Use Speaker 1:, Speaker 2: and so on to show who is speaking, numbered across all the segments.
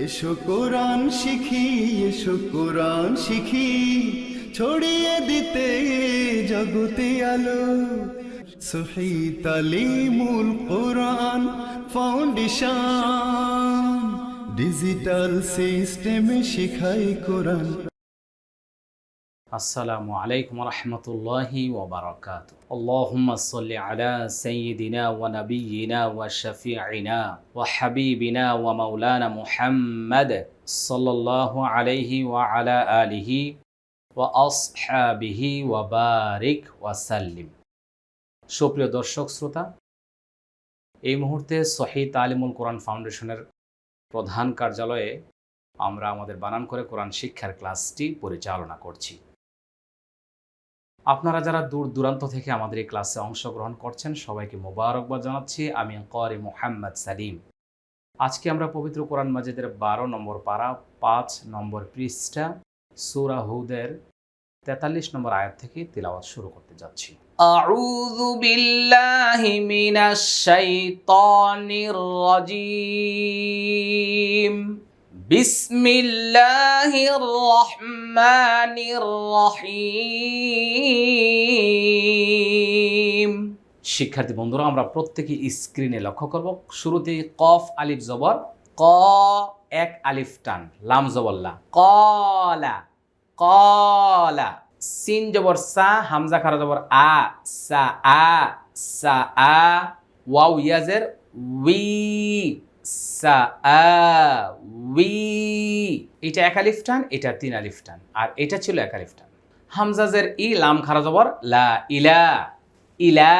Speaker 1: এসো কোরআন শিখি, এসো কোরআন শিখি, ছড়িয়ে দিতে জগতে আলো। সহি তালিমুল কোরআন ফাউন্ডেশন, ডিজিটাল সিস্টেমে শিখাই কোরআন।
Speaker 2: আসসালামু আলাইকুম রহমতুল্লাহি ওয়া বারাকাতুহু। আল্লাহুম্মা সাল্লি আলা সাইয়্যিদিনা ওয়া নাবিয়্যিনা ওয়া শাফিঈনা ওয়া হাবিবিনা ওয়া মাওলানা মুহাম্মদ সাল্লাল্লাহু আলাইহি ওয়া আলা আলিহি ওয়া আসহাবিহি ওয়া বারিক ওয়া সাল্লিম। সুপ্রিয় দর্শক শ্রোতা, এই মুহূর্তে সহিহ তালিমুল কোরআন ফাউন্ডেশনের প্রধান কার্যালয়ে আমরা আমাদের বানান করে কোরআন শিক্ষার ক্লাসটি পরিচালনা করছি। আপনারা যারা দূর দূরান্ত থেকে আমাদের এই ক্লাসে অংশগ্রহণ করছেন, সবাইকে মোবারকবাদ জানাচ্ছি। আমি ক্বারি মুহাম্মদ সালিম। আজকে আমরা পবিত্র কোরআন মাজিদের 12 নম্বর পারা 5 নম্বর পৃষ্ঠা সূরা হুদের 43 নম্বর আয়াত থেকে তিলাওয়াত শুরু করতে যাচ্ছি। আউযু বিল্লাহি মিনাশ শাইতানির রাজীম। বিসমিল্লাহির রহমানির রহিম। শিক্ষার্থী বন্ধুরা, আমরা প্রত্যেকে স্ক্রিনে লক্ষ্য করব। শুরুতেই কফ আলিফ জবর ক, এক আলিফ টান, লাম জবর লা, কলা কলা। সিন জবর সা, হামজা খারা জবর আ, সা আ, সা আ। ওয়াও ইয়াজের উই, সা আ উই। এটা এক আলিফ টান, এটা 3 আলিফ টান, আর এটা ছিল এক আলিফ টান। হামজাজের ই, লাম খারা জবর লা, ইলা ইলা।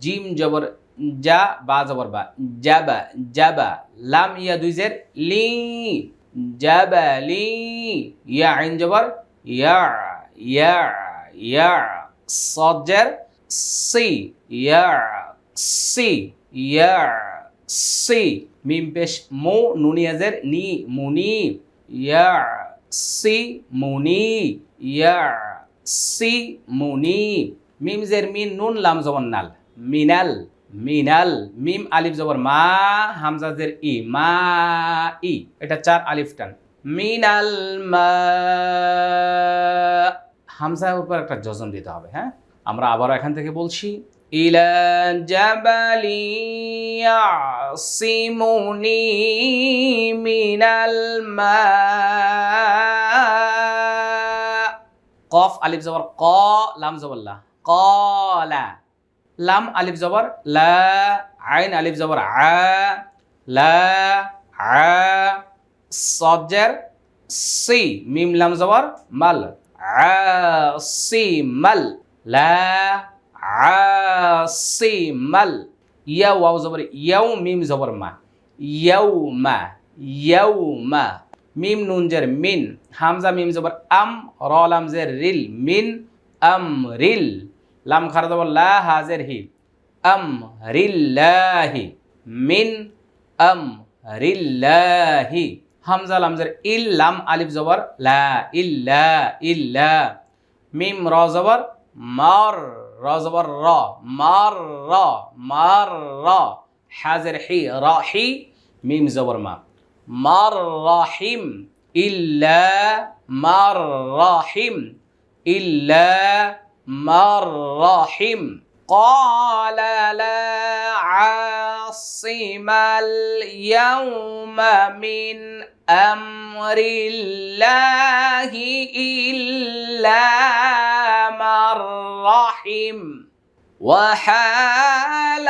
Speaker 2: জিম জবর যা, বা জবর বা, জাবা জাবা। লাম ইয়া দুইজের লি, জাবালি। ইয়া আইন জবর ইয়া ইয়া ইয়া। সজের সি, ইয়া সি ইয়া সি। মিম পেশ মু, নুনিয়াজের নি, মুনি। ইয়া সি মুনি, ইয়া সি মুনি। মিম জের মিন, নুন লাম জবর নাল, মিনাল মিনাল। মিম আলিফ জবর মা, হামজা জের ই, মা ই। এটা 4 আলিফ টান। মিনাল মা। হামজার উপর একটা জজম দিতে হবে। হ্যাঁ, আমরা আবারও এখান থেকে বলছি। ইলা জাবালি ইয়াসিমুনি মিনাল মা। কফ আলিফ জবর ক, লাম জবর লা, কলা। লাম আলিফ জবর লা, আইন আলিফ জবর আ, লা আ। সজের সি, মিম লাম জবর মাল, আসিমাল, লা আসিমাল। ইয়া ওয়াও জবর ইয়াও, মিম জবর মা, ইয়াউমা ইয়াউমা। মিম নুন জের মিন, হামজা মিম জবর আম, র লাম জের রিল, মিন আম রিল। লাম খারা জবর লা, হাজের হি, আম রিল্লাহি, মিন আম রিল্লাহি। হামজা লাম জের ইল, লাম আলিফ জবর লা, ইল্লা ইল্লা। মিম র জবর মার, র জবর র, মার র মার র। হাজের হি, রাহি, মিম জবর মা, মার রাহিম। ইল্লা মার রাহিম, ইল্লা মার রাহিম। قال لا عاصم اليوم من أمر الله إلا من رحم وحال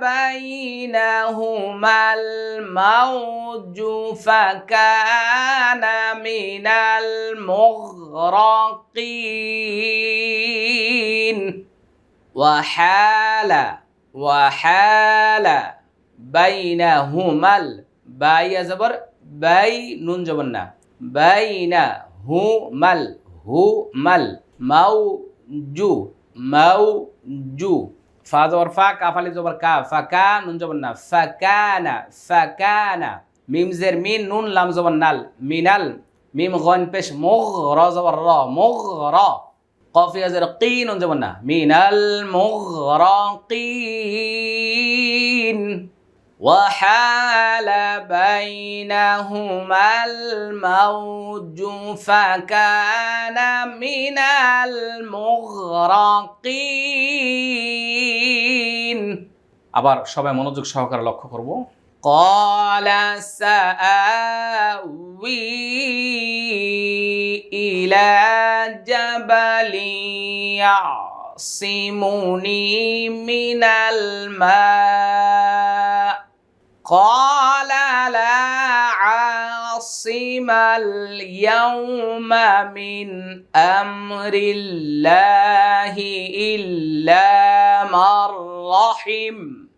Speaker 2: بينهما الموج فكان من المغرقين وحال بينهما باي زبر باي نون جبنا بينهما مل موجو ফা জবর ফা, কাফ আলিফ জবর কা, ফাকা নুন জবর না, ফাকানা ফাকানা। মিম জের মিন, নুন লাম জবর নাল, মিনাল। মিম গন পেশ মুগ, র জবর র, মুগ র। কফ ইয়া জের কি, নুন জবর না, মিনাল মুগরাকিন। وحال بينهما الموج فكان من المغرقين আবার সবাই মনোযোগ সহকারে লক্ষ্য করব قال سآوي إلى جبل يعصمني من الماء قال لا عاصم اليوم من أمر الله إلا من رحم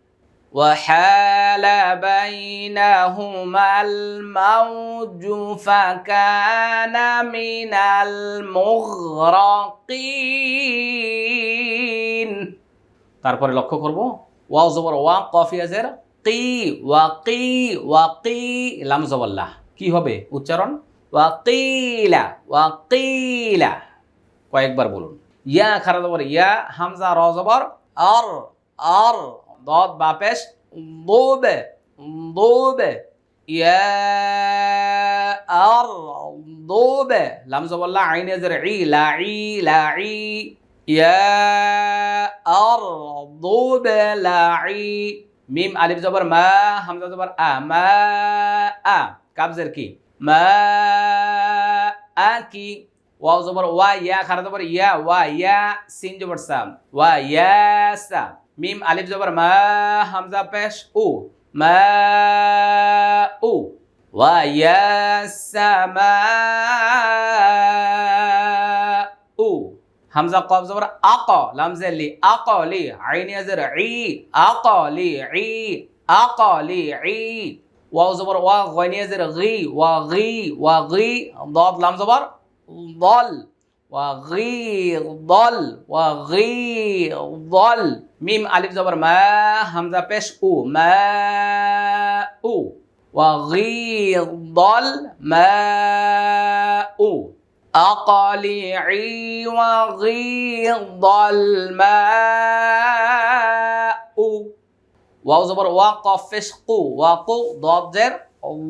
Speaker 2: وحال بينهما الموج فكان من المغرقين তারপরে লক্ষ্য করব ওয়াও জবর ওয়া কফ ইয়াজের কি ওয়াকি ওয়াকি লাম জবর লা কি হবে উচ্চারণ ওয়াকিলা ওয়াকিলা কয়েকবার বলুন ইয়া খারা জবর ইয়া হামজা র জবর আর আর ضاد বাপেশ ضوب ضوب يا ضوب لام زبر لا عين يزر عي لا عي لا عي يا ضوب لا عي ميم الف زبر ما همزه زبر ما كاف زر کی ما اكي واو زبر وا يا خرا زبر يا وا يا سين زبر سام وا يا سا মিম আলিফ জবর মা হামজা পেশ উ মা উ ওয়া ইয়াসামা উ হামজা কফ জবর আক লাম জালি আকলি আইন ইয়াজর ই আকলি ই আকলি ই ওয়াও জবর ওয়া গাইন ইয়াজর গি ওয়া গি দাদ লাম জবর ضل وغيضل وغيضل ميم ألف زبر ما همزة بيش أو ما أو وغيضل ما أو أقلعي وغيض الماء واو زبر وقف فيش قو وقو ضاد زر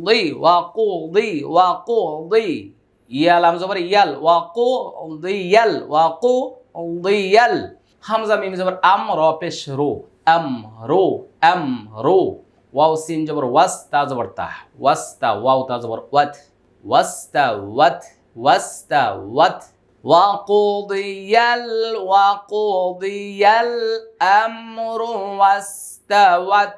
Speaker 2: ضي وقوضي وقوضي ইয়া লাম জবর ইয়াল ওয়াকু দিয়াল ওয়াকু দিয়াল হামজা মিম জবর আম র পেশ রু আম রু ওয়াও সিন জবর ওয়াস তা জবর তা ওয়াস্তা ওয়াও তা জবর ওয়াত ওয়াস্তা ওয়াত ওয়াকুদিয়াল আমরু ওয়াস্তাওয়াত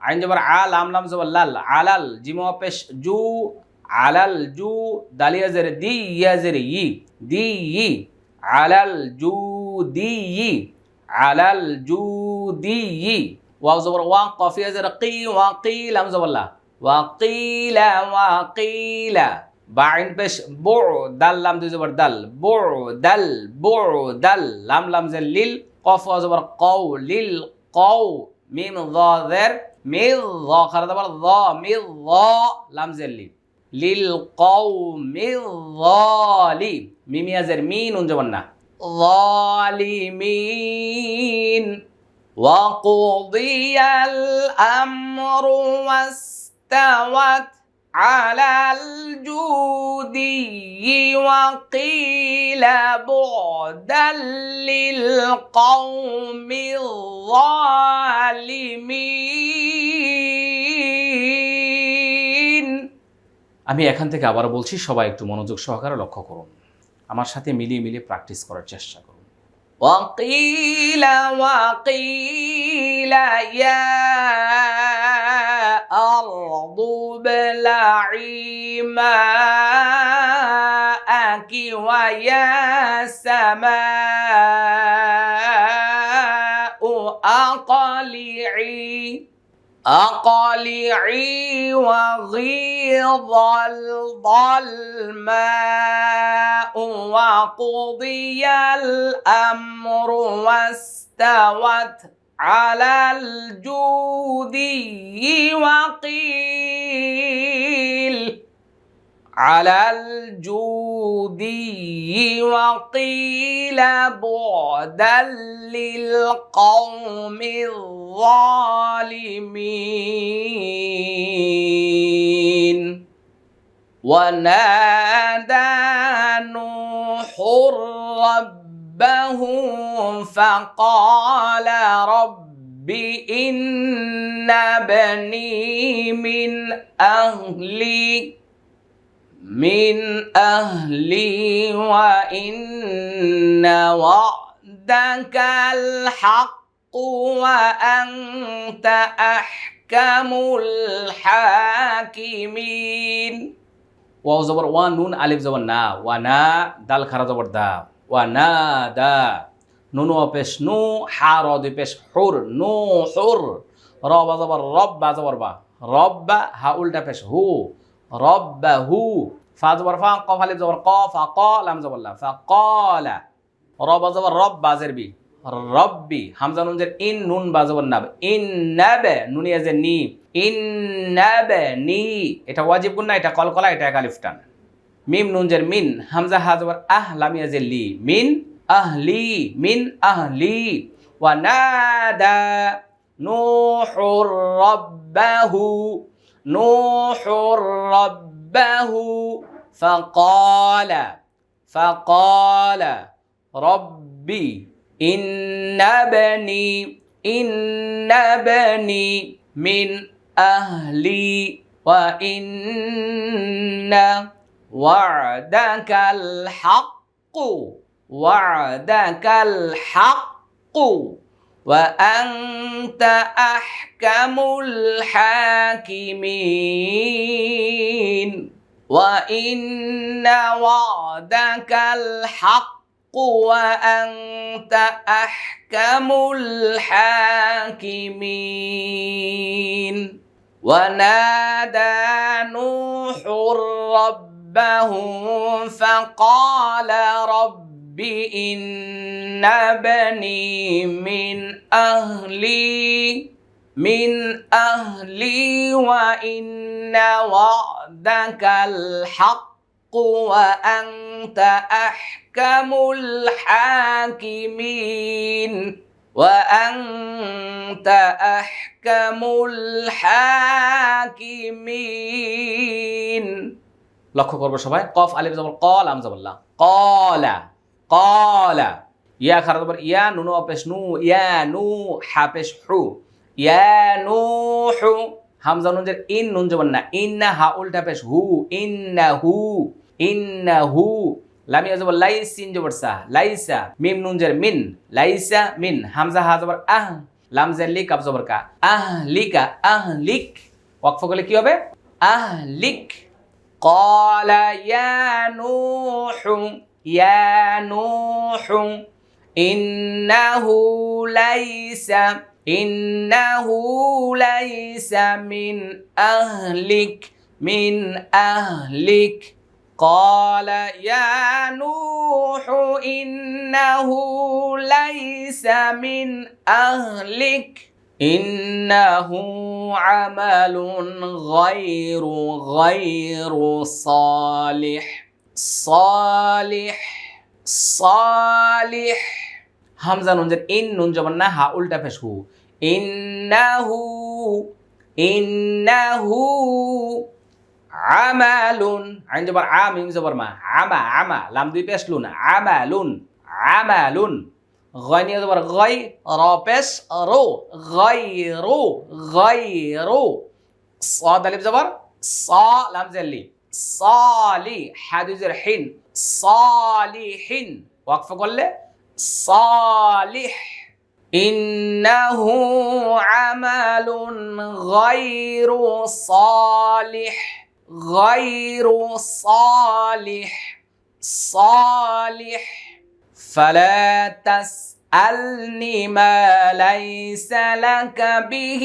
Speaker 2: আইন জবর আল আম লাম জবর লাল আলাল জিম পেশ জু আলাল জু দালিয়া জের দি ইয়া জের ই দি ই আলাল জু দি ই আলাল জু দি ই ওয়াও জবর ওয়া কফ ইয়া জের কি ওয়া কিলাম জবর লা ওয়া কিলা বাইন পেশ বু দাল লাম দুই জবর দাল বু দাল লাম লাম জের লিল কফ ওয়া জবর কও লিল কও মিম যা জের মিল যা খারা জবর যা মিল যা লাম জের লি للقوم الظالمين ميم يزر مين ونجبنا ظالمين وقضي الأمر واستوت على الجودي وقيل بعدا للقوم الظالمين আমি এখান থেকে আবার বলছি সবাই একটু মনোযোগ সহকারে লক্ষ্য করুন আমার সাথে মিলিয়ে প্র্যাকটিস করার চেষ্টা করুন وقيل يا أرض ابلعي ماءك ويا سماء أقلعي وغيض الماء وقضي الأمر واستوت على الجودي على الجودي وقيل بعدا للقوم الظالمين ونادى نوح ربه فقال رب إن ابني من أهلي وإن وعدك الحق وأنت أحكم الحاكمين ওয়াও জবর ওয়া নুন আলিফ জবর না ওয়া না দাল খারা জবর দা ওয়া না দা নুন ও পেশ নু হা র দুই পেশ হুর নু হুর র বা জবর রব বা জবর বা রব্বা হা উল্টা পেশ হু রব্বাহু ফা জবর ফা কফ আলিফ জবর ক ফা ক লাম জবর লা ফা ক্বালা র বা জবর রব বা জের বি রব্বি হামজা নুন জের ইন নুন বা জবর নাব ইন্নাবা নুন ইয়া জের নি ইন্নাবানি এটা ওয়াজিব গুণ না এটা কলকলা এটা এক আলিফ টান মিম নুন জের মিন হামজা হা জবর আহ লাম ইয়া জের লি মিন আহলি ওয়া নাদা নূহুর রাব্বাহু فقال ربي إن ابني من أهلي وإن وعدك الحق وأنت أحكم الحاكمين وإن وعدك الحق وأنت أحكم الحاكمين ونادى نوح ربه فقال رب إن ابني من أهلي وإن وعدك الحق وأنت أحكم الحاكمين وأنت أحكم الحاكمين লক্ষ্য করবো সবাই কফ আলিফ জবর ক লাম জবর লা ক্বালা ইয়া খারা জবর ইয়া নুন ও পেশ নু ইয়া নু হা পেশ হু ইয়া নূহু হামজা নুন জের ইন নুন জবর না ইন্না হা উল্টা পেশ হু ইন্নাহু লাম ইয়া জবর লাইস সিন জবর সা লাইসা মিম নুন জের মিন লাইসা মিন হামজা হা জবর আহ লাম জের লি কাফ জবর কা আহলিকা আহলিক ওয়াকফ করলে কি হবে আহলিক ক্বালা ইয়া নূহু ইন্নাহু লাইসা মিন আহলিক قال يا نوح إنه ليس من أهلك إنه عمل غير صالح হামজা নুন জের ইন নুন জবর না হা উল্টা পেশ হু ইন্নাহু আমালুন আইন জবর আ মিম জবর মা আমা লাম দুই পেশ লুন আমালুন গয় নিয়ে জবর গয় র পেশ রো গায়রু সাদ আলিফ জবর সা লাম জাল্লি সালি হা দুই জের হিন সালিহিন ওয়াকফ করলে সালিহ ইন্নাহু আমালুন গায়রু صالح فلا تسألني ما ليس لك به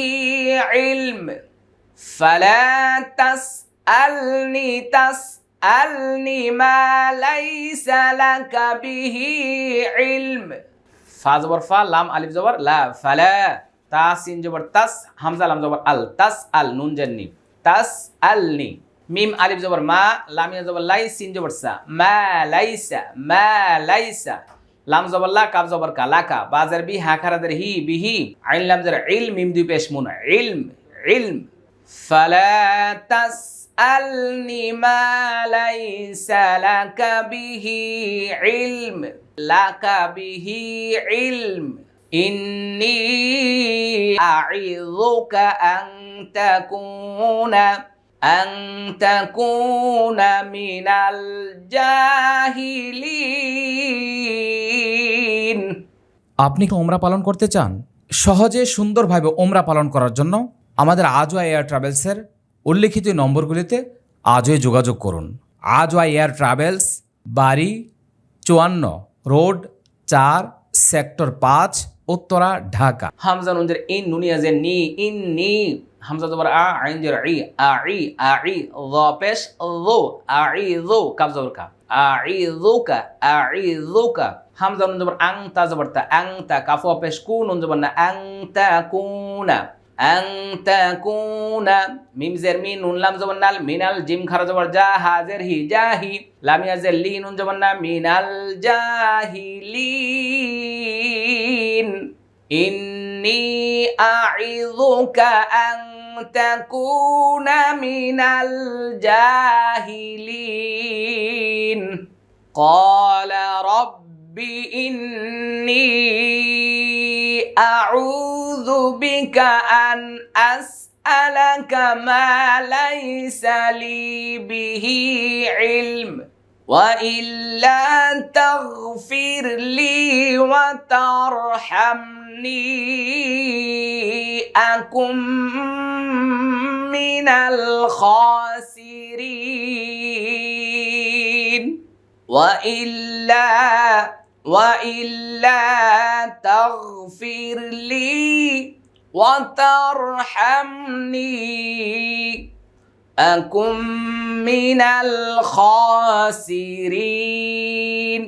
Speaker 2: علم ما ليس لك به علم ফা জবর ফা লাম আলিফ জবর লা ফালা তা সিন জবর তাস হামজা লাম জবর আল তাস আল নুন জান্নি তাস আলনি মিম আলিফ জবর মা, লাম ইয়া জবর লাই, সিন জবর সা, মা লাইসা, মা লাইসা। লাম জবর লা, কাফ জবর কা, লাকা, বাজার বি, হা খারাদের হি, বিহি, আইন লাম জবর ইল, মিম দুই পেশ মুন, ইলম, ইলম। ফালা তাসআলনি মা লাইসা লাকা বিহি ইলম, লাকা বিহি ইলম। ইন্নী আ'ইযুকা আন তাকুনা মিনাল জাহিলিন। আপনি কি ওমরা পালন করতে চান? সহজে সুন্দরভাবে ওমরা পালন করার জন্য আমাদের আজওয়া এয়ার ট্রাভেলসের উল্লেখিত নম্বরগুলিতে আজই যোগাযোগ করুন। আজওয়া এয়ার ট্রাভেলস, বাড়ি 54 রোড 4 সেক্টর 5 উত্তরা ঢাকা। হামজা নুনজের ইন, নুনিয়াজের নি, ইন নি, হামজা জবর আ, আইন জের ই, আই, আই, য পেশ যো, আই যো, কাফ জবর কা, আই যুকা, আই যুকা। হামজা নুন জবর আং, তা জবর তা, আং তা, কাফ পেশ কু, নুন জবর না, আং তা কুনা, আং তা কুনা। মিম জের মি, নুন লাম জবর নাল, মিনাল, জিম খারা জবর যা, হাজের হি, জাহি, লাম ইয়া জের লি, নুন জবর না, মিনাল জাহিলিন। ইন্নী আ'ইযুকা আন তাকুনা মিনাল জাহিলিন। ক্বালা রাব্বি ইন্নী আউযু বিকা আন আসআলাকা মা লাইসা লি বিহি ইলম وإلا تغفر لي وترحمني أكن من الخاسرين وإلا تغفر لي وترحمني أكن من الخاسرين।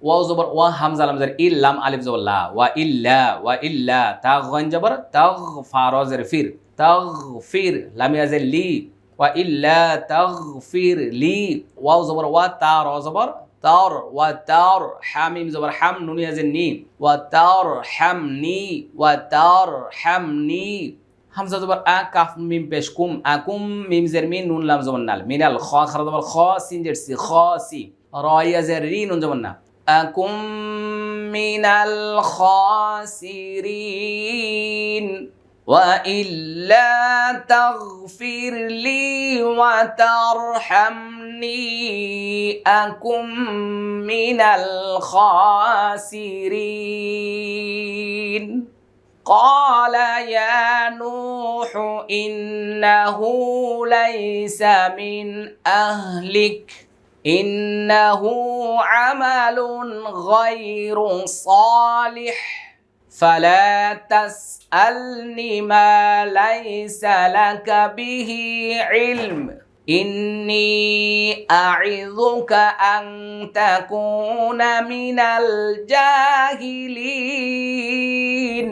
Speaker 2: ওয়াও জবর ওয়া, হামজা লাম জের ইল, লাম আলিফ জবর লা, ওয়া ইল্লা তা গইন জবর তাগ, ফা র জের ফির, তাগফির, লাম ইয়া জের লি, ওয়া ইল্লা তাগফির লি। ওয়াও জবর ওয়া, তা র জবর তার, ওয়া তার, হামিম জবর হাম, নুন ইয়া জের নি, ওয়া তার হামনি, ওয়া তার হামনি। হামজা জবর আ, কাফ মিম পেশ কুম, আকুম, মিম জের মিন, নুন লাম জবর নাল, মিনাল, খ খারা জবর খ, সিন জের সি, খসি, র ইয়া জের রি, নুন জবর না, আকুম মিনাল খাসিরিন। وإلا تغفر لي وترحمني أكن من الخاسرين قال يا نوح إنه ليس من أهلك إنه عمل غير صالح فلا تسألني ما ليس لك به علم إني أعظك أن تكون من الجاهلين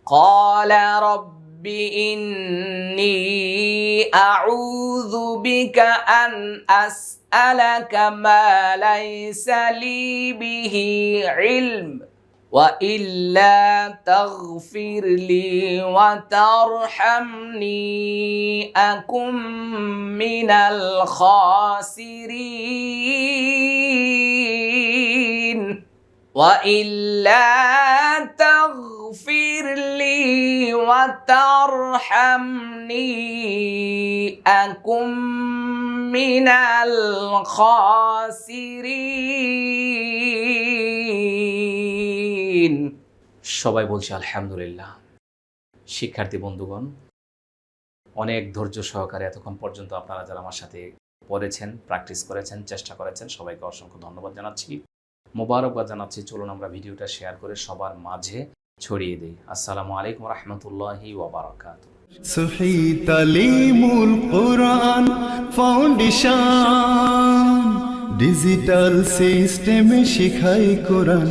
Speaker 2: قال رب إني أعوذ بك أن أسألك ما ليس لي به علم وإلا تغفر لي وترحمني أكن من الخاسرين وإلا تغفر لي وترحمني أكن من الخاسرين সবাই বলছে আলহামদুলিল্লাহ। শিক্ষার্থী বন্ধুগণ, অনেক ধৈর্য সহকারে এতক্ষণ পর্যন্ত আপনারা যারা আমার সাথে পড়েছেন, প্র্যাকটিস করেছেন, চেষ্টা করেছেন, সবাইকে অসংখ্য ধন্যবাদ জানাচ্ছি, মোবারকবাদ জানাচ্ছি। চলুন আমরা ভিডিওটা শেয়ার করে সবার মাঝে ছড়িয়ে দিই। আসসালামু আলাইকুম রহমতুল্লাহি ওয়া বারাকাতুহু।
Speaker 1: সহি তালিমুল কোরআন ফাউন্ডেশন ডিজিটাল সিস্টেমে শেখায় কোরআন।